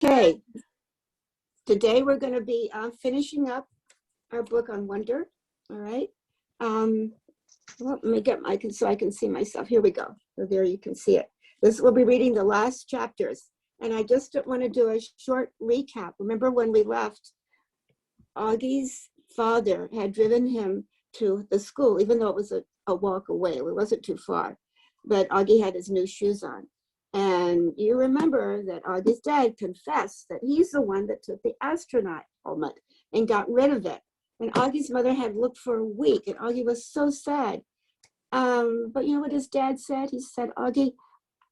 Okay, today we're going to be finishing up our book on wonder. All right. Well, let me get so I can see myself. Here we go. So there you can see it. This will be reading the last chapters. And I just want to do a short recap. Remember when we left, Augie's father had driven him to the school, even though it was a walk away. It wasn't too far. But Augie had his new shoes on. And you remember that Augie's dad confessed that he's the one that took the astronaut helmet and got rid of it. And Augie's mother had looked for a week, and Augie was so sad. But you know what his dad said? He said, Augie,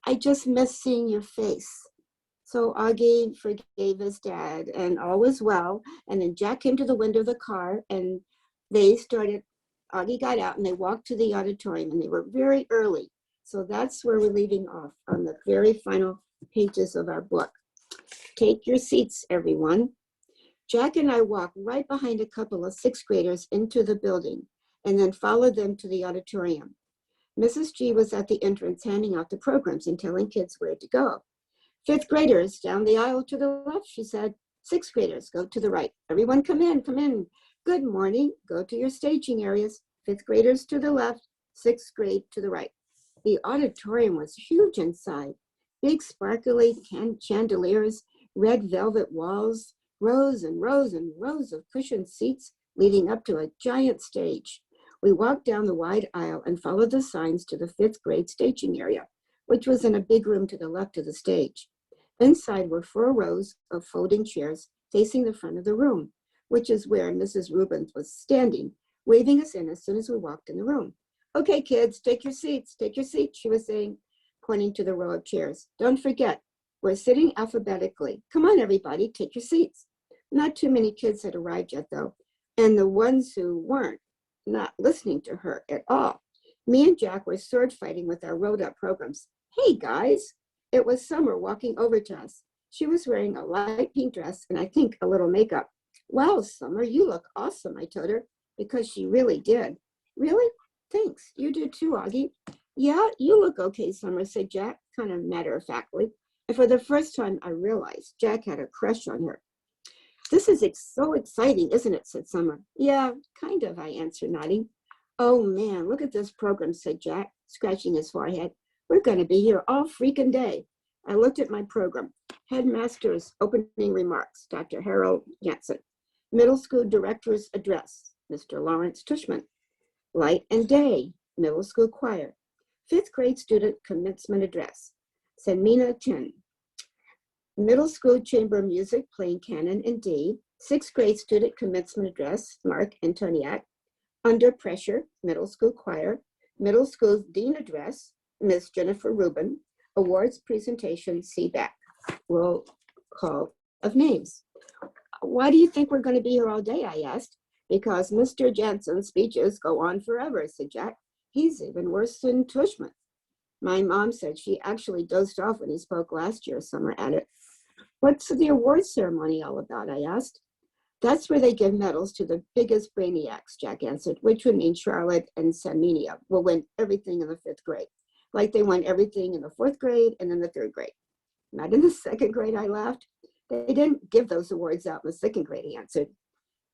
I just miss seeing your face. So Augie forgave his dad, and all was well. And then Jack came to the window of the car, and Augie got out, and they walked to the auditorium, and they were very early. So that's where we're leaving off, on the very final pages of our book. Take your seats, everyone. Jack and I walked right behind a couple of sixth graders into the building and then followed them to the auditorium. Mrs. G was at the entrance handing out the programs and telling kids where to go. Fifth graders down the aisle to the left, she said. Sixth graders, go to the right. Everyone come in, come in. Good morning, go to your staging areas. Fifth graders to the left, sixth grade to the right. The auditorium was huge inside. Big sparkly chandeliers, red velvet walls, rows and rows and rows of cushioned seats leading up to a giant stage. We walked down the wide aisle and followed the signs to the fifth grade staging area, which was in a big room to the left of the stage. Inside were 4 rows of folding chairs facing the front of the room, which is where Mrs. Rubens was standing, waving us in as soon as we walked in the room. Okay, kids, take your seats, she was saying, pointing to the row of chairs. Don't forget, we're sitting alphabetically. Come on, everybody, take your seats. Not too many kids had arrived yet, though, and the ones who weren't, not listening to her at all. Me and Jack were sword fighting with our rolled up programs. Hey, guys, it was Summer walking over to us. She was wearing a light pink dress and I think a little makeup. Wow, Summer, you look awesome, I told her, because she really did. Really? Thanks. You do too, Augie. Yeah, you look okay, Summer, said Jack, kind of matter-of-factly. And for the first time, I realized Jack had a crush on her. This is so exciting, isn't it, said Summer. Yeah, kind of, I answered, nodding. Oh, man, look at this program, said Jack, scratching his forehead. We're going to be here all freaking day. I looked at my program. Headmaster's opening remarks, Dr. Harold Jansen. Middle school director's address, Mr. Lawrence Tushman. Light and Day, middle school choir. Fifth grade student commencement address, Senmina Chen. Middle school chamber music playing canon in D. Sixth grade student commencement address, Mark Antoniak. Under Pressure, middle school choir. Middle school dean address, Ms. Jennifer Rubin. Awards presentation, C. Beck. Roll call of names. Why do you think we're going to be here all day, I asked. Because Mr. Jansen's speeches go on forever, said Jack. He's even worse than Tushman. My mom said she actually dozed off when he spoke last year, Summer added. What's the awards ceremony all about, I asked. That's where they give medals to the biggest brainiacs, Jack answered, which would mean Charlotte and Saminia will win everything in the 5th grade, like they won everything in the 4th grade and in the 3rd grade. Not in the 2nd grade, I laughed. They didn't give those awards out in the 2nd grade, he answered.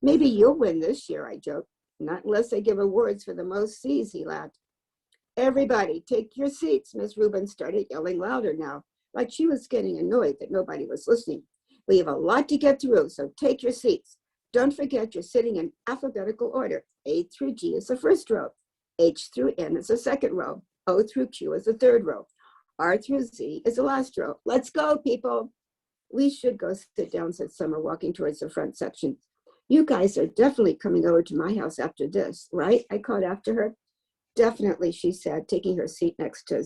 Maybe you'll win this year, I joked. Not unless they give awards for the most C's, he laughed. Everybody, take your seats, Miss Rubin started yelling louder now, like she was getting annoyed that nobody was listening. We have a lot to get through, so take your seats. Don't forget you're sitting in alphabetical order. A through G is the first row. H through N is the second row. O through Q is the third row. R through Z is the last row. Let's go, people. We should go sit down, said Summer, walking towards the front section. You guys are definitely coming over to my house after this, right? I called after her. Definitely, she said, taking her seat next to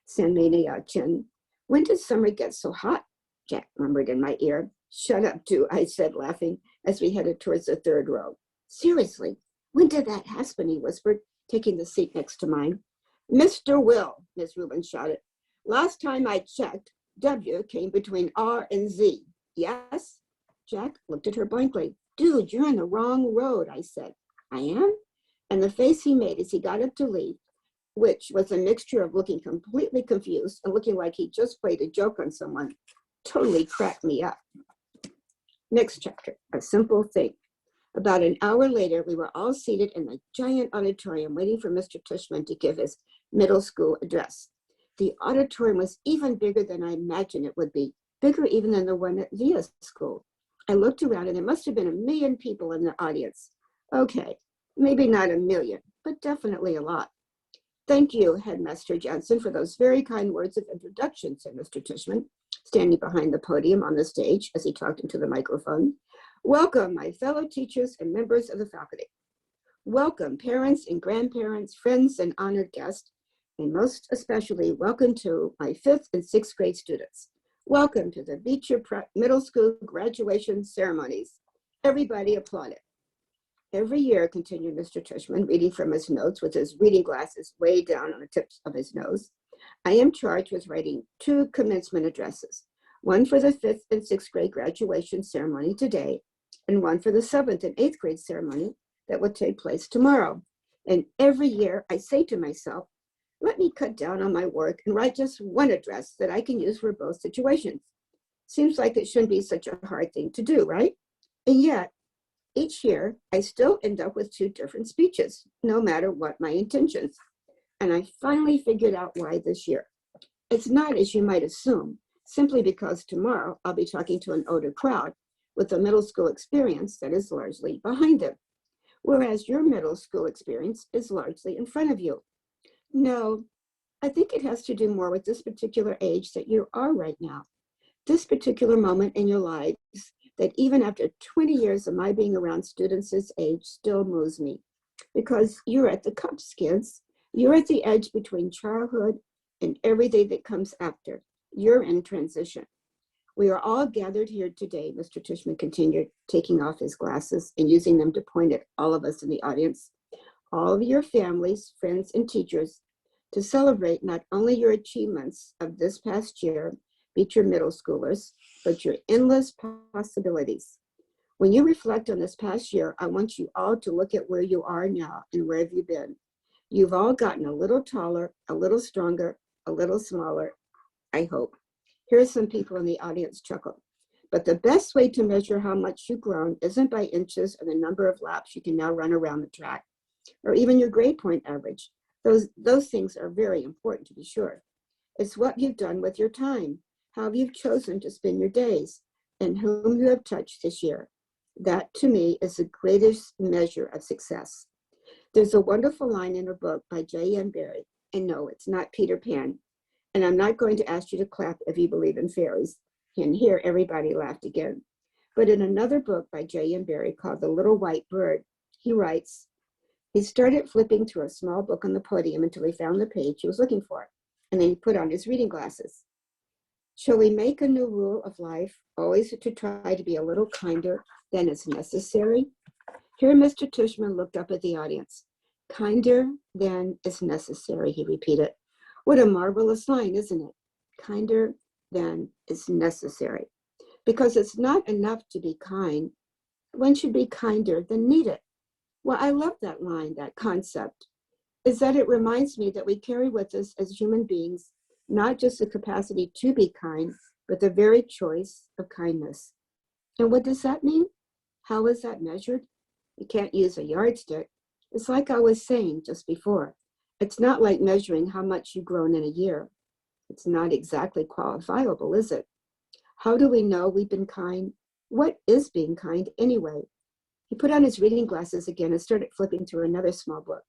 Sanmania Chen. When did summer get so hot? Jack murmured in my ear. Shut up, too, I said, laughing, as we headed towards the 3rd row. Seriously, when did that happen? He whispered, taking the seat next to mine. Mr. Will, Miss Rubin shouted. Last time I checked, W came between R and Z. Yes? Jack looked at her blankly. Dude, you're on the wrong road, I said. I am? And the face he made as he got up to leave, which was a mixture of looking completely confused and looking like he just played a joke on someone, totally cracked me up. Next chapter, a simple thing. About an hour later, we were all seated in the giant auditorium waiting for Mr. Tushman to give his middle school address. The auditorium was even bigger than I imagined it would be, bigger even than the one at Via's school. I looked around and there must have been 1 million people in the audience. Okay, maybe not 1 million, but definitely a lot. Thank you, Headmaster Johnson, for those very kind words of introduction, said Mr. Tushman, standing behind the podium on the stage as he talked into the microphone. Welcome, my fellow teachers and members of the faculty. Welcome, parents and grandparents, friends and honored guests, and most especially, welcome to my 5th and 6th grade students. Welcome to the Beecher Middle School graduation ceremonies. Everybody applauded. Every year, continued Mr. Tushman, reading from his notes with his reading glasses way down on the tips of his nose, I am charged with writing 2 commencement addresses, one for the 5th and 6th grade graduation ceremony today, and one for the 7th and 8th grade ceremony that will take place tomorrow. And every year I say to myself, let me cut down on my work and write just one address that I can use for both situations. Seems like it shouldn't be such a hard thing to do, right? And yet, each year, I still end up with 2 different speeches, no matter what my intentions. And I finally figured out why this year. It's not, as you might assume, simply because tomorrow I'll be talking to an older crowd with a middle school experience that is largely behind them, whereas your middle school experience is largely in front of you. No, I think it has to do more with this particular age that you are right now, this particular moment in your lives that even after 20 years of my being around students this age still moves me, because you're at the cusp, kids. You're at the edge between childhood and everything that comes after. You're in transition. We are all gathered here today, Mr. Tushman continued, taking off his glasses and using them to point at all of us in the audience, all of your families, friends, and teachers, to celebrate not only your achievements of this past year, Beecher middle schoolers, but your endless possibilities. When you reflect on this past year, I want you all to look at where you are now and where have you been. You've all gotten a little taller, a little stronger, a little smaller, I hope. Here's some people in the audience chuckle. But the best way to measure how much you've grown isn't by inches or the number of laps you can now run around the track, or even your grade point average. Those things are very important, to be sure. It's what you've done with your time, how you've chosen to spend your days, and whom you have touched this year. That, to me, is the greatest measure of success. There's a wonderful line in a book by J.M. Barrie, and no, it's not Peter Pan. And I'm not going to ask you to clap if you believe in fairies. And here, everybody laughed again. But in another book by J.M. Barrie called The Little White Bird, he writes, he started flipping through a small book on the podium until he found the page he was looking for, and then he put on his reading glasses. Shall we make a new rule of life, always to try to be a little kinder than is necessary? Here, Mr. Tushman looked up at the audience. Kinder than is necessary, he repeated. What a marvelous line, isn't it? Kinder than is necessary. Because it's not enough to be kind. One should be kinder than needed. Well, I love that line, that concept, is that it reminds me that we carry with us as human beings, not just the capacity to be kind, but the very choice of kindness. And what does that mean? How is that measured? You can't use a yardstick. It's like I was saying just before. It's not like measuring how much you've grown in a year. It's not exactly quantifiable, is it? How do we know we've been kind? What is being kind anyway? He put on his reading glasses again and started flipping through another small book.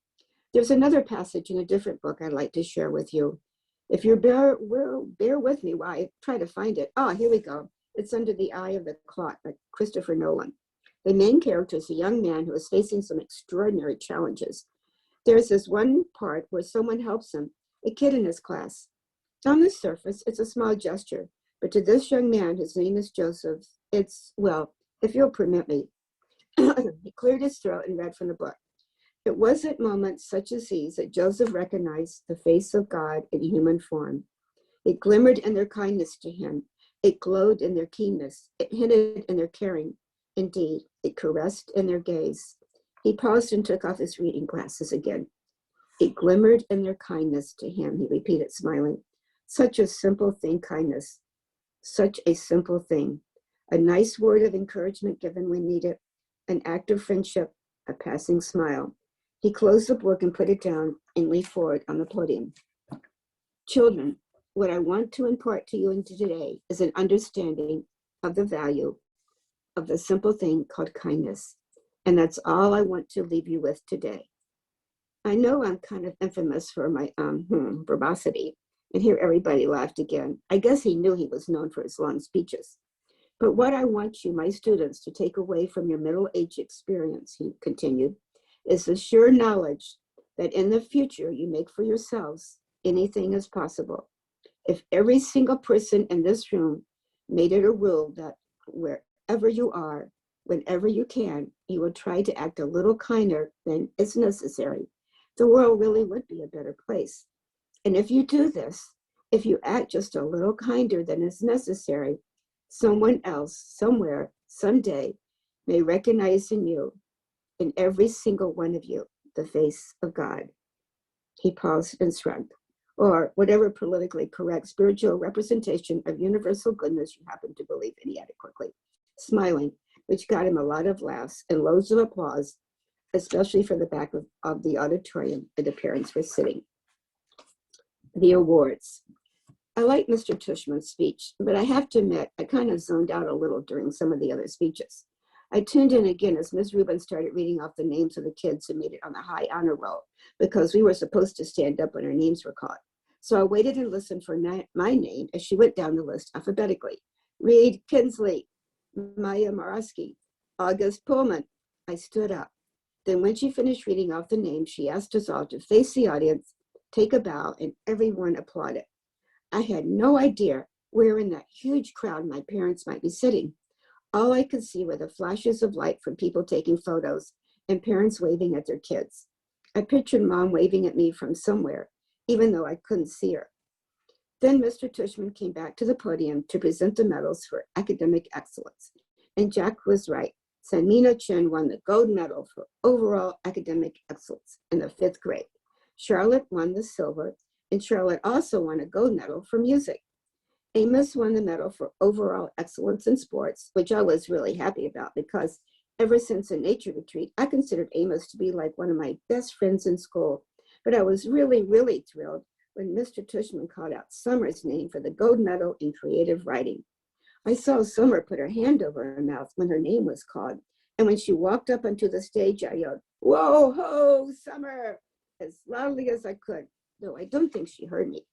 There's another passage in a different book I'd like to share with you. If you bear with me while I try to find it. Oh, here we go. It's Under the Eye of the Clock by Christopher Nolan. The main character is a young man who is facing some extraordinary challenges. There's this one part where someone helps him, a kid in his class. On the surface, it's a small gesture, but to this young man, his name is Joseph, it's, well, if you'll permit me, he cleared his throat and read from the book. It was at moments such as these that Joseph recognized the face of God in human form. It glimmered in their kindness to him. It glowed in their keenness. It hinted in their caring. Indeed, it caressed in their gaze. He paused and took off his reading glasses again. It glimmered in their kindness to him, he repeated, smiling. Such a simple thing, kindness. Such a simple thing. A nice word of encouragement given when needed, an act of friendship, a passing smile. He closed the book and put it down and leaned forward on the podium. Children, what I want to impart to you today is an understanding of the value of the simple thing called kindness. And that's all I want to leave you with today. I know I'm kind of infamous for my verbosity, and here everybody laughed again. I guess he knew he was known for his long speeches. But what I want you, my students, to take away from your middle-age experience, he continued, is the sure knowledge that in the future you make for yourselves, anything is possible. If every single person in this room made it a rule that wherever you are, whenever you can, you will try to act a little kinder than is necessary, the world really would be a better place. And if you do this, if you act just a little kinder than is necessary, someone else, somewhere, someday, may recognize in you, in every single one of you, the face of God. He paused and shrugged, or whatever politically correct spiritual representation of universal goodness you happen to believe in, he added quickly, smiling, which got him a lot of laughs and loads of applause, especially from the back of the auditorium where the parents were sitting. The awards. I like Mr. Tushman's speech, but I have to admit, I kind of zoned out a little during some of the other speeches. I tuned in again as Ms. Rubin started reading off the names of the kids who made it on the high honor roll, because we were supposed to stand up when our names were called. So I waited and listened for my name as she went down the list alphabetically. Reed Kinsley, Maya Maraski, August Pullman. I stood up. Then when she finished reading off the names, she asked us all to face the audience, take a bow, and everyone applauded. I had no idea where in that huge crowd my parents might be sitting. All I could see were the flashes of light from people taking photos and parents waving at their kids. I pictured Mom waving at me from somewhere, even though I couldn't see her. Then Mr. Tushman came back to the podium to present the medals for academic excellence. And Jack was right. Sanmina Chen won the gold medal for overall academic excellence in the 5th grade. Charlotte won the silver, and Charlotte also won a gold medal for music. Amos won the medal for overall excellence in sports, which I was really happy about because ever since a nature retreat, I considered Amos to be like one of my best friends in school. But I was really, really thrilled when Mr. Tushman called out Summer's name for the gold medal in creative writing. I saw Summer put her hand over her mouth when her name was called. And when she walked up onto the stage, I yelled, "Whoa, ho, Summer," as loudly as I could, though I don't think she heard me.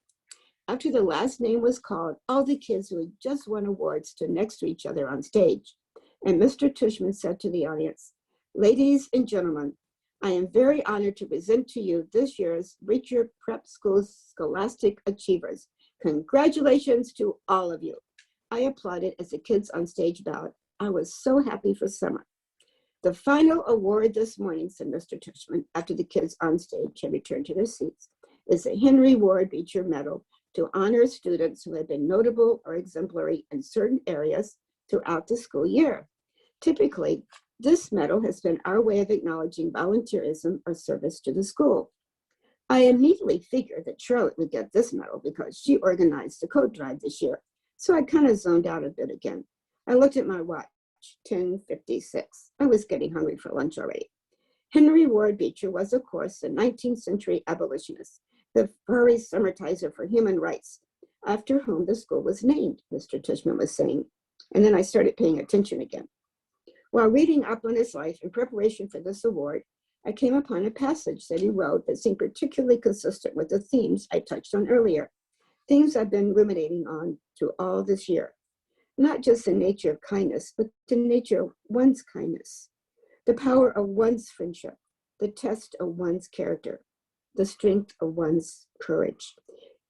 After the last name was called, all the kids who had just won awards stood next to each other on stage. And Mr. Tushman said to the audience, "Ladies and gentlemen, I am very honored to present to you this year's Beecher Prep School's Scholastic Achievers. Congratulations to all of you." I applauded as the kids on stage bowed. I was so happy for Summer. "The final award this morning," said Mr. Tushman, after the kids on stage had returned to their seats, "is the Henry Ward Beecher Medal to honor students who have been notable or exemplary in certain areas throughout the school year. Typically, this medal has been our way of acknowledging volunteerism or service to the school. I immediately figured that Charlotte would get this medal because she organized the coat drive this year, so I kind of zoned out a bit again. I looked at my watch, 10:56. I was getting hungry for lunch already. Henry Ward Beecher was, of course, the 19th century abolitionist, the furry summertizer for human rights, after whom the school was named, Mr. Tushman was saying. And then I started paying attention again. While reading up on his life in preparation for this award, I came upon a passage that he wrote that seemed particularly consistent with the themes I touched on earlier, themes I've been ruminating on through all this year. Not just the nature of kindness, but the nature of one's kindness, the power of one's friendship, the test of one's character, the strength of one's courage.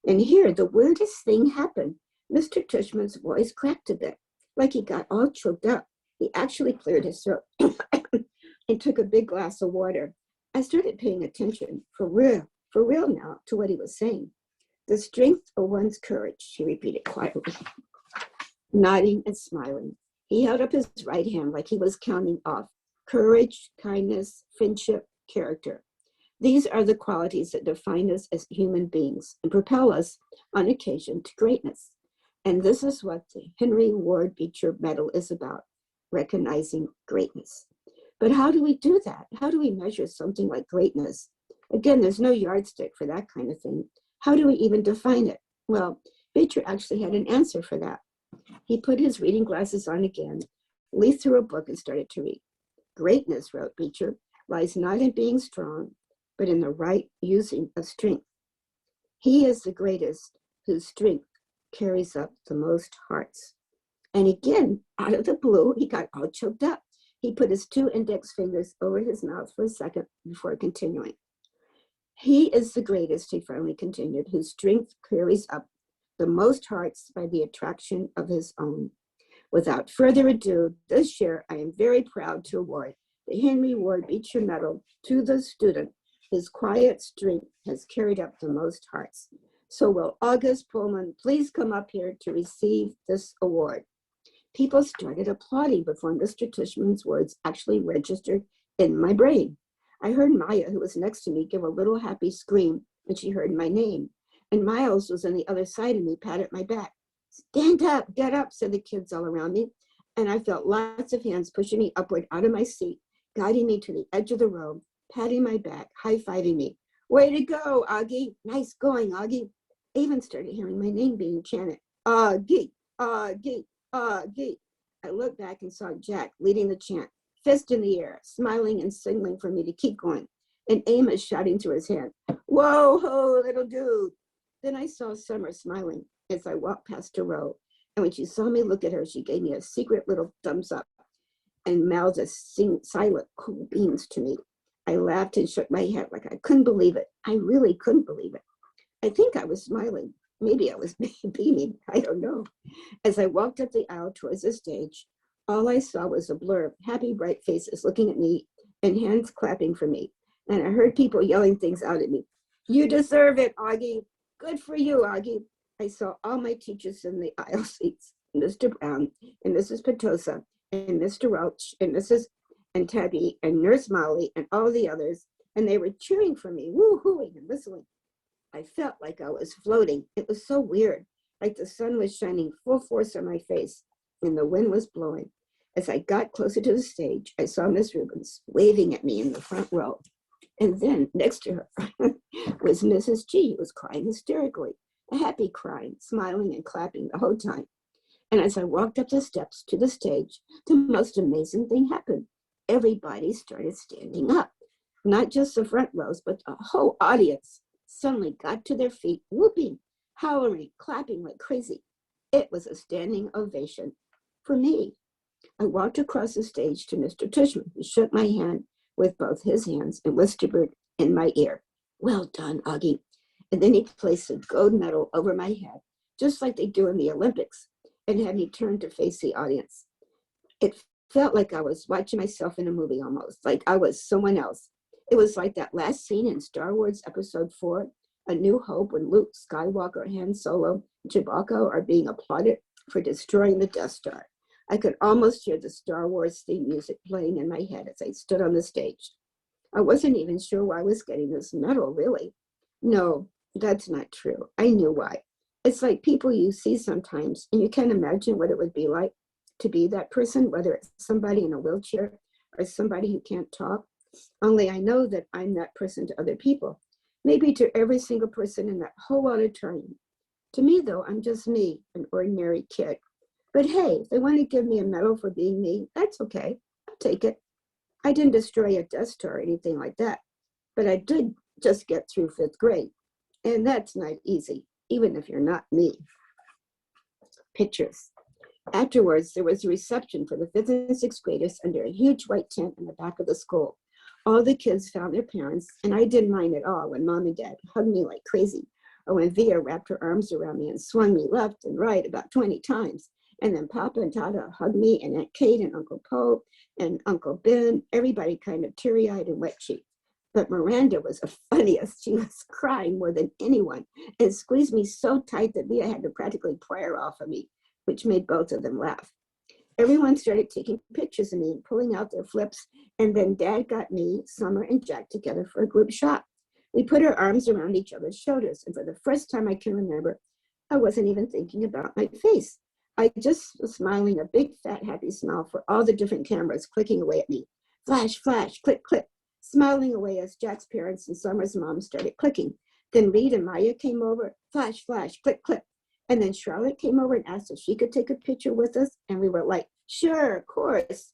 And here, the weirdest thing happened. Mr. Tushman's voice cracked a bit, like he got all choked up. He actually cleared his throat and took a big glass of water. I started paying attention, for real now, to what he was saying. The strength of one's courage, he repeated quietly, nodding and smiling. He held up his right hand like he was counting off. Courage, kindness, friendship, character. These are the qualities that define us as human beings and propel us on occasion to greatness. And this is what the Henry Ward Beecher Medal is about, recognizing greatness. But how do we do that? How do we measure something like greatness? Again, there's no yardstick for that kind of thing. How do we even define it? Well, Beecher actually had an answer for that. He put his reading glasses on again, leafed through a book and started to read. Greatness, wrote Beecher, lies not in being strong, but in the right using of strength. He is the greatest whose strength carries up the most hearts. And again, out of the blue, he got all choked up. He put his 2 index fingers over his mouth for a second before continuing. He is the greatest, he finally continued, whose strength carries up the most hearts by the attraction of his own. Without further ado, this year I am very proud to award the Henry Ward Beecher Medal to the student whose quiet strength has carried up the most hearts. So will August Pullman please come up here to receive this award? People started applauding before Mr. Tishman's words actually registered in my brain. I heard Maya, who was next to me, give a little happy scream when she heard my name. And Miles was on the other side of me, patted my back. Stand up, get up, said the kids all around me. And I felt lots of hands pushing me upward out of my seat, guiding me to the edge of the row, patting my back, high-fiving me. Way to go, Augie. Nice going, Augie. I even started hearing my name being chanted. Augie, Augie, Augie. I looked back and saw Jack leading the chant, fist in the air, smiling and signaling for me to keep going. And Amos shouting to his hand, whoa, ho, little dude. Then I saw Summer smiling as I walked past her row. And when she saw me look at her, she gave me a secret little thumbs up and mouthed a silent cool beans to me. I laughed and shook my head like I couldn't believe it. I really couldn't believe it. I think I was smiling. Maybe I was beaming. I don't know. As I walked up the aisle towards the stage, all I saw was a blur of happy, bright faces looking at me and hands clapping for me. And I heard people yelling things out at me. You deserve it, Augie. Good for you, Augie. I saw all my teachers in the aisle seats, Mr. Brown and Mrs. Petosa and Mr. Roach and Mrs. and Tabby and Nurse Molly and all the others, and they were cheering for me, woo-hooing and whistling. I felt like I was floating. It was so weird, like the sun was shining full force on my face and the wind was blowing. As I got closer to the stage, I saw Miss Rubens waving at me in the front row. And then next to her was Mrs. G, who was crying hysterically, a happy crying, smiling and clapping the whole time. And as I walked up the steps to the stage, the most amazing thing happened. Everybody started standing up. Not just the front rows, but the whole audience suddenly got to their feet, whooping, hollering, clapping like crazy. It was a standing ovation for me. I walked across the stage to Mr. Tishman, who shook my hand with both his hands and whispered in my ear, well done, Augie. And then he placed a gold medal over my head, just like they do in the Olympics, and had me turn to face the audience. It felt like I was watching myself in a movie almost, like I was someone else. It was like that last scene in Star Wars Episode 4, A New Hope, when Luke Skywalker, Han Solo, and Chewbacca are being applauded for destroying the Death Star. I could almost hear the Star Wars theme music playing in my head as I stood on the stage. I wasn't even sure why I was getting this medal, really. No, that's not true. I knew why. It's like people you see sometimes, and you can't imagine what it would be like to be that person, whether it's somebody in a wheelchair or somebody who can't talk. Only I know that I'm that person to other people, maybe to every single person in that whole auditorium. To me, though, I'm just me, an ordinary kid. But hey, if they want to give me a medal for being me, that's okay. I'll take it. I didn't destroy a Death Star or anything like that, but I did just get through 5th grade. And that's not easy, even if you're not me. Pictures. Afterwards, there was a reception for the 5th and 6th graders under a huge white tent in the back of the school. All the kids found their parents, and I didn't mind at all when Mom and Dad hugged me like crazy, or when Via wrapped her arms around me and swung me left and right about 20 times. And then Papa and Tata hugged me, and Aunt Kate and Uncle Poe and Uncle Ben, everybody kind of teary-eyed and wet-cheeked. But Miranda was the funniest. She was crying more than anyone and squeezed me so tight that Via had to practically pry her off of me, which made both of them laugh. Everyone started taking pictures of me and pulling out their flips, and then Dad got me, Summer, and Jack together for a group shot. We put our arms around each other's shoulders, and for the first time I can remember, I wasn't even thinking about my face. I just was smiling a big, fat, happy smile for all the different cameras clicking away at me. Flash, flash, click, click, smiling away as Jack's parents and Summer's mom started clicking. Then Reed and Maya came over, flash, flash, click, click. And then Charlotte came over and asked if she could take a picture with us. And we were like, sure, of course.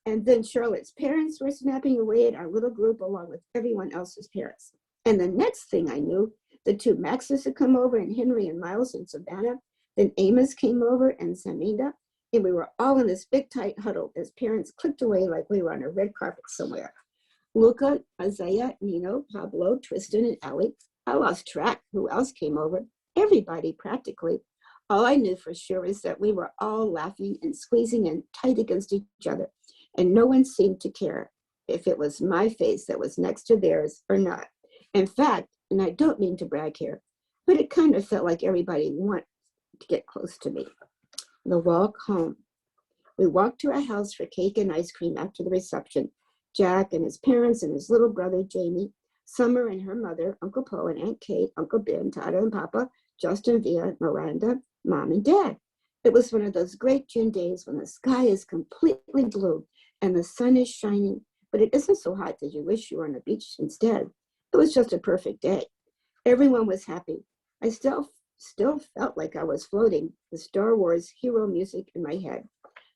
And then Charlotte's parents were snapping away at our little group along with everyone else's parents. And the next thing I knew, the two Maxes had come over, and Henry and Miles and Savannah. Then Amos came over and Saminda. And we were all in this big tight huddle as parents clicked away like we were on a red carpet somewhere. Luca, Isaiah, Nino, Pablo, Tristan, and Ellie. I lost track who else came over. Everybody practically. All I knew for sure is that we were all laughing and squeezing in tight against each other. And no one seemed to care if it was my face that was next to theirs or not. In fact, and I don't mean to brag here, but it kind of felt like everybody wanted to get close to me. The walk home. We walked to our house for cake and ice cream after the reception. Jack and his parents and his little brother, Jamie, Summer and her mother, Uncle Poe and Aunt Kate, Uncle Ben, Tata and Papa, Justin, Via, Miranda, Mom and Dad. It was one of those great June days when the sky is completely blue and the sun is shining, but it isn't so hot that you wish you were on a beach instead. It was just a perfect day. Everyone was happy. I still felt like I was floating, the Star Wars hero music in my head.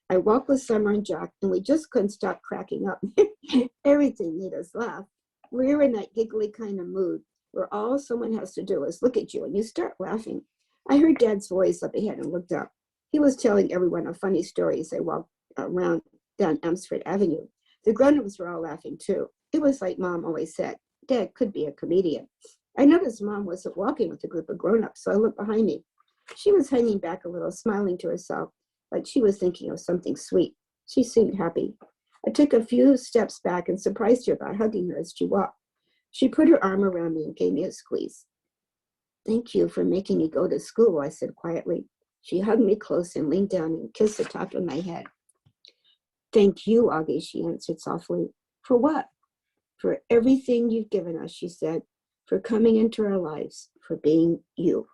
I walked with Summer and Jack, and we just couldn't stop cracking up. Everything made us laugh. We were in that giggly kind of mood where all someone has to do is look at you and you start laughing. I heard Dad's voice up ahead and looked up. He was telling everyone a funny story as they walked around down Amsterdam Avenue. The grown-ups were all laughing too. It was like Mom always said, Dad could be a comedian. I noticed Mom wasn't walking with a group of grown-ups, so I looked behind me. She was hanging back a little, smiling to herself, like she was thinking of something sweet. She seemed happy. I took a few steps back and surprised her by hugging her as she walked. She put her arm around me and gave me a squeeze. Thank you for making me go to school, I said quietly. She hugged me close and leaned down and kissed the top of my head. Thank you, Augie, she answered softly. For what? For everything you've given us, she said, for coming into our lives, for being you.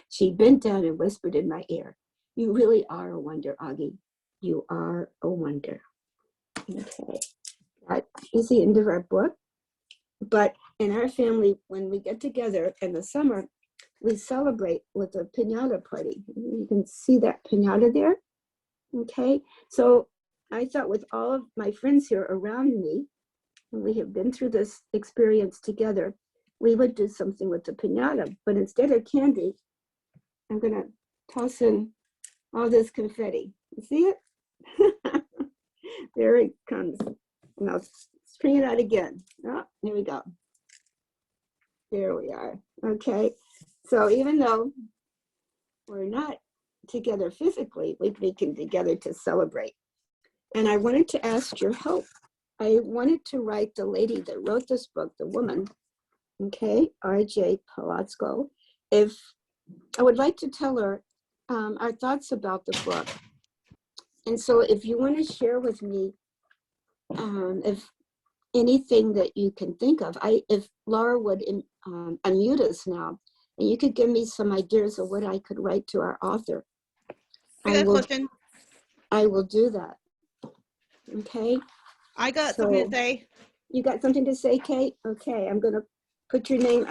She bent down and whispered in my ear, you really are a wonder, Augie. You are a wonder. Okay, that is the end of our book. But in our family, when we get together in the summer, we celebrate with a piñata party. You can see that piñata there. Okay, so I thought with all of my friends here around me, and we have been through this experience together, we would do something with the piñata. But instead of candy, I'm going to toss in all this confetti. You see it? There it comes. And I'll string it out again. Oh, here we go. There we are. Okay. So even though we're not together physically, we came together to celebrate. And I wanted to ask your help. I wanted to write the lady that wrote this book, the woman, okay, R.J. Palatzko, if I would like to tell her our thoughts about the book. And so if you want to share with me if anything that you can think of, if Laura would unmute us now, and you could give me some ideas of what I could write to our author. I will do that. Okay. I got something to say. You got something to say, Kate? Okay, I'm going to put your name.